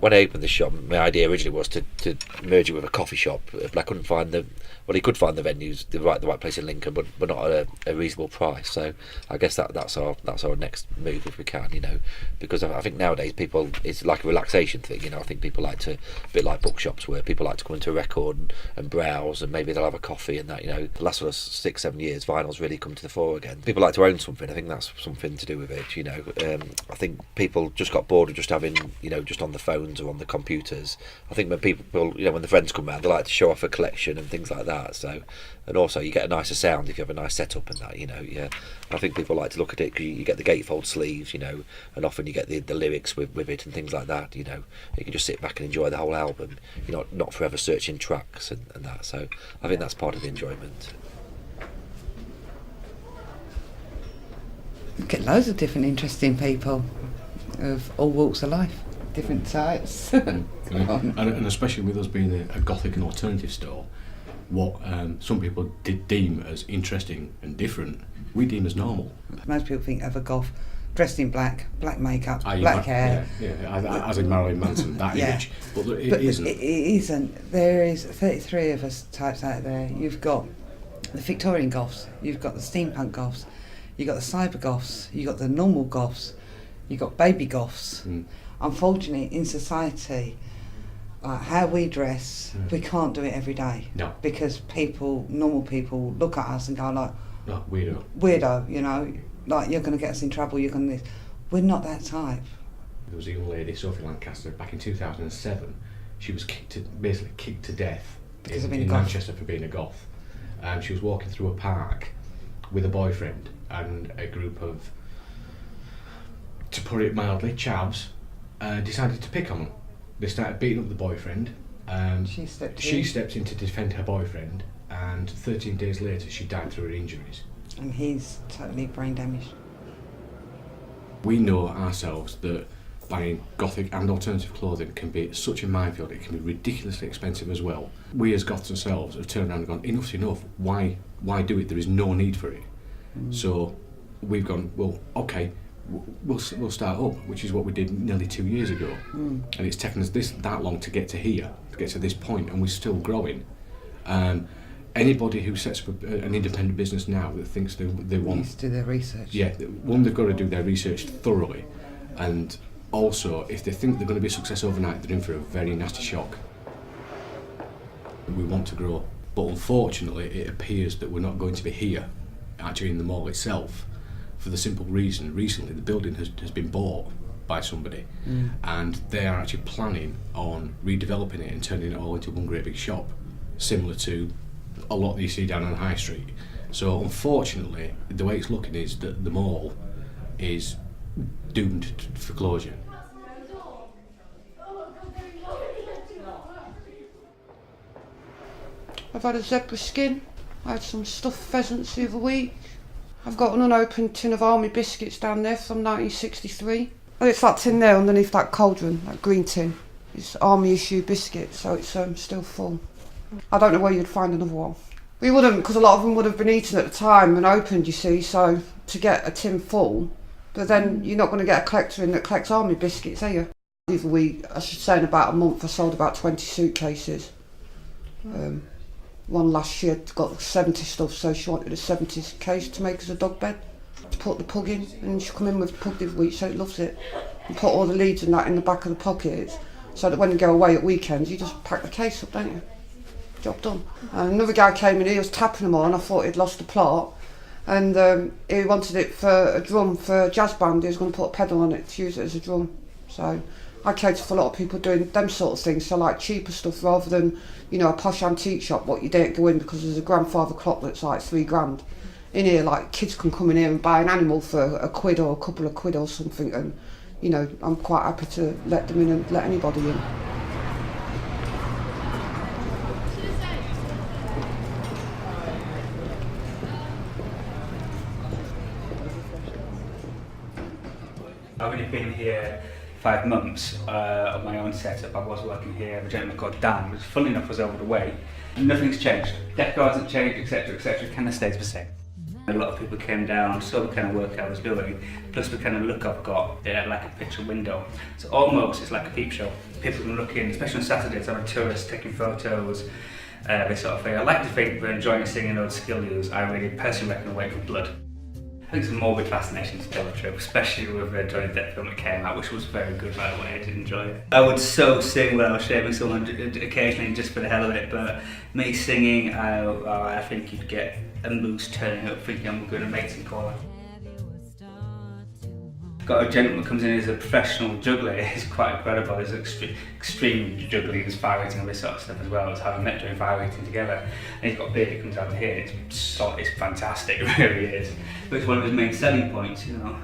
When I opened the shop, my idea originally was to merge it with a coffee shop, but I couldn't find he could find the venues, the right place in Lincoln, but not at a reasonable price. So I guess that's our next move if we can, because I think nowadays people, it's like a relaxation thing. I think people like to, a bit like bookshops where people like to come into a record and browse, and maybe they'll have a coffee and that. The last sort of 6-7 years, vinyl's really come to the fore again. People like to own something. I think that's something to do with it. I think people just got bored of just having, just on the phones or on the computers. I think when people, when the friends come round, they like to show off a collection and things like that. So, and also you get a nicer sound if you have a nice setup and that. Yeah. I think people like to look at it because you get the gatefold sleeves, and often you get the lyrics with it and things like that. You can just sit back and enjoy the whole album. You're not forever searching tracks and that. So I think that's part of the enjoyment. You get loads of different interesting people of all walks of life, different types. And especially with us being a gothic and alternative store, what some people did deem as interesting and different, we deem as normal. Most people think of a goth dressed in black makeup, black hair. Yeah, as in Marilyn Manson, that image. But it isn't. It isn't. There is 33 of us types out there. You've got the Victorian goths, you've got the steampunk goths, you've got the cyber goths, you've got the normal goths, you've got baby goths. Unfortunately, in society, how we dress, we can't do it every day. No. Because normal people look at us and go like, no, weirdo, like you're going to get us in trouble, you're going to... We're not that type. There was a young lady, Sophie Lancaster, back in 2007. She was basically kicked to death in Manchester for being a goth. She was walking through a park with a boyfriend and a group of, to put it mildly, chavs decided to pick on them. They started beating up the boyfriend, and she stepped in to defend her boyfriend, and 13 days later she died through her injuries. And he's totally brain damaged. We know ourselves that buying gothic and alternative clothing can be such a minefield. It can be ridiculously expensive as well. We as goths ourselves have turned around and gone, enough's enough, why do it? There is no need for it. So we've gone, well, okay, we'll start up, which is what we did nearly 2 years ago. And it's taken us that long to get to here, to get to this point, and we're still growing. Anybody who sets up an independent business now that thinks they want... Needs to do their research. Yeah, one, they've got to do their research thoroughly, and also, if they think they're going to be a success overnight, they're in for a very nasty shock. We want to grow, but unfortunately it appears that we're not going to be here, actually in the mall itself, for the simple reason, recently the building has been bought by somebody, and they are actually planning on redeveloping it and turning it all into one great big shop, similar to a lot that you see down on High Street. So unfortunately, the way it's looking is that the mall is doomed for closure. I've had a zebra skin, I had some stuffed pheasants the other week. I've got an unopened tin of army biscuits down there from 1963. And it's that tin there underneath that cauldron, that green tin. It's army issue biscuits, so it's still full. I don't know where you'd find another one. We wouldn't, because a lot of them would have been eaten at the time and opened, you see, so to get a tin full, but then you're not going to get a collector in that collects army biscuits, are you? The other week, I should say in about a month, I sold about 20 suitcases. One last year got 70 stuff, so she wanted a 70 case to make as a dog bed to put the pug in, and she come in with the pug the other week, so it loves it. And put all the leads and that in the back of the pockets, so that when you go away at weekends, you just pack the case up, don't you? Job done. And another guy came in, he was tapping them all, and I thought he'd lost the plot. And he wanted it for a drum for a jazz band. He was going to put a pedal on it to use it as a drum. So I cater for a lot of people doing them sort of things, so like cheaper stuff rather than, a posh antique shop, what you don't go in because there's a grandfather clock that's like £3,000. In here, like, kids can come in here and buy an animal for a quid or a couple of quid or something, and, I'm quite happy to let them in and let anybody in. I've only been here 5 months of my own setup. I was working here with a gentleman called Dan, which funnily enough was over the way. Nothing's changed. Decor hasn't changed, etc., etc. It kind of stays the same. A lot of people came down, saw the kind of work I was doing, plus the kind of look I've got, like a picture window. So almost it's like a peep show. People can look in, especially on Saturdays, I'm a tourist taking photos, this sort of thing. I like to think we're enjoying singing old skill use. I really personally reckon Away from Blood. I think it's a morbid fascination to tell the truth, especially with the Johnny Depp film that came out, which was very good by the way, I did enjoy it. I would so sing when I was shaving someone occasionally just for the hell of it, but me singing, I think you'd get a moose turning up thinking I'm going to make some call. Got a gentleman comes in as a professional juggler. It's quite incredible. There's extreme juggling, there's fire eating and this sort of stuff as well. It's how we met doing fire eating together. And he's got a beard that comes out here. It's fantastic, it really is. But it's one of his main selling points, you know.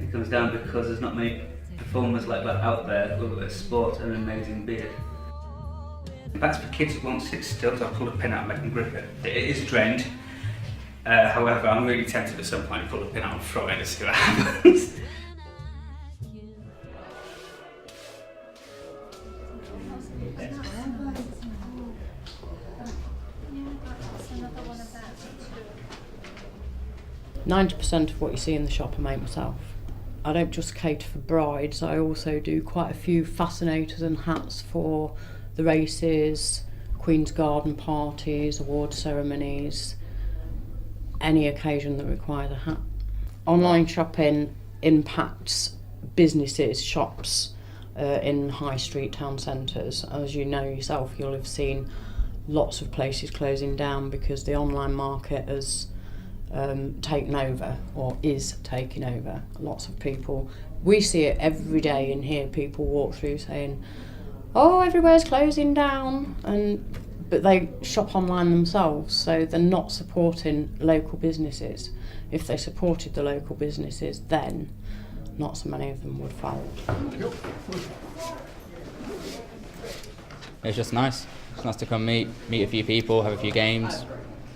It comes down because there's not many performers like that out there with sport and an amazing beard. That's for kids who won't sit still, so I'll pull a pin out and make them grip it. It is drained. However, I'm really tempted at some point to pull a pin out and throw it in to see what happens. %90 of what you see in the shop I make myself. I don't just cater for brides, I also do quite a few fascinators and hats for the races, Queen's Garden parties, award ceremonies, any occasion that requires a hat. Online shopping impacts businesses, shops in high street town centres. As you know yourself, you'll have seen lots of places closing down because the online market has taken over or is taking over. Lots of people, we see it every day and hear people walk through saying, oh, everywhere's closing down, but they shop online themselves, so they're not supporting local businesses. If they supported the local businesses, then not so many of them would fold. It's just nice. It's nice to come meet a few people, have a few games.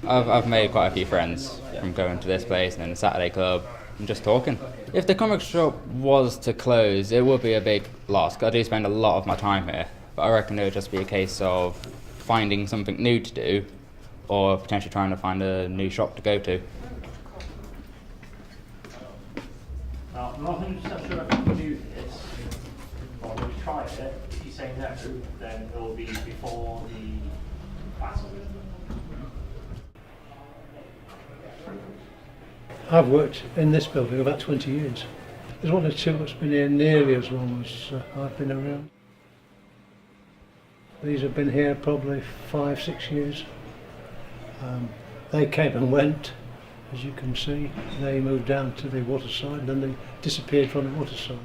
I've made quite a few friends from going to this place and then the Saturday club and just talking. If the comic shop was to close, it would be a big loss, 'cause I do spend a lot of my time here, but I reckon it would just be a case of finding something new to do or potentially trying to find a new shop to go to. Well, I'm not 100% sure if we can do this. Well, we'll try it. If you say no, then it will be before the battle. I've worked in this building about 20 years. There's one or two that's been here nearly as long as I've been around. These have been here probably 5-6 years. They came and went, as you can see. They moved down to the waterside and then they disappeared from the waterside.